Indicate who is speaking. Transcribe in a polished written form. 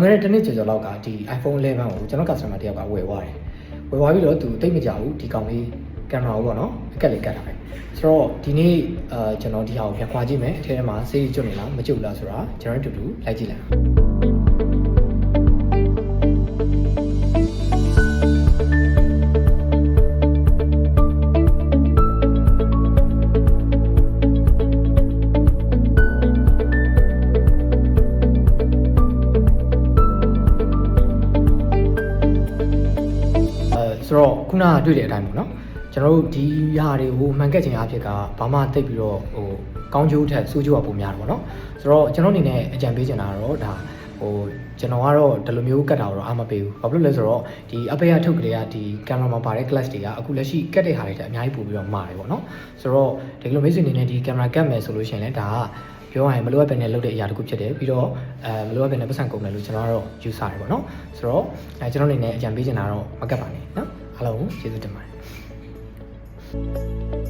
Speaker 1: ငါတဲ့နေ့ကျော်လောက်ကဒီ iPhone 11ကိုကျွန်တော် customer တယောက်ကဝယ်သွားတယ်။ဝယ်သွားပြီးတော့သူတိတ်မကြဘူးဒီကောင်လေးကင်မရာကိုပေါ့နော်အကက်လေးကတ်တာပဲ။ဆိုတော့ဒီနေ့ကျွန်တော်ဒီဟာကိုပြန်ခွာကြည့်မယ်အထဲထဲမှာစေးကျွတ်နေလားမကျွတ်လားဆိုတာကျွန်တော်တို့လိုက်ကြည့်လိုက်ဆိုတော့ခုနကတွေ့တဲ့အတိုင်းပေါ့နော်ကျွန်တော်တို့ဒီဟာတွေကိုမှန်ကက်ခြင်းအဖြစ်ကဘာမှတိတ်ပြီးတော့ကောင်းကျိုးထက်ဆိုးကျိုးကပုံများတယ်ပေါ့နော်ဆိုတော့ကျွန်တော်အနေနဲ့အကြံပေးချင်တာကတော့ဒါကျွန်တော်ကတော့ဒီလိုမျိုးကတ်တာတော့အားမပေးဘူးဘာဖြစ်လို့လဲဆိုတော့ဒီအပေးရထုတ်ကလေးကဒီကင်မရာမှာပါတဲ့ glass တွေကအခုလက်ရှိကတ်တဲ့ဟာတွေတက်အများကြီးပို့ပြီးတော့မှားတယ်ပေါ့နော်ဆိုတော့ဒီလိုမျိုးစီအနေနဲ့ဒီကင်မရာကတ်မယ်ဆိုလို့ရှိရင်လည်းဒါကပြောရရင်မလိုအပ်ပဲနဲ့လုပ်တဲ့အရာတစ်ခုဖြစ်တယ်ပြီးတော့မလိုအပ်ပဲနဲ့ပတ်စံကုန်တယ်လို့ကျွန်တော်ကတော့ယူဆတယ်ပေါ့နော်ဆိုတော့ကျွန်တော်အနေနဲ့အကြံပေးချင်တာတော့မကတ်ပါနဲ့နော်အားလုံးကျေးဇူးတင်ပါတယ်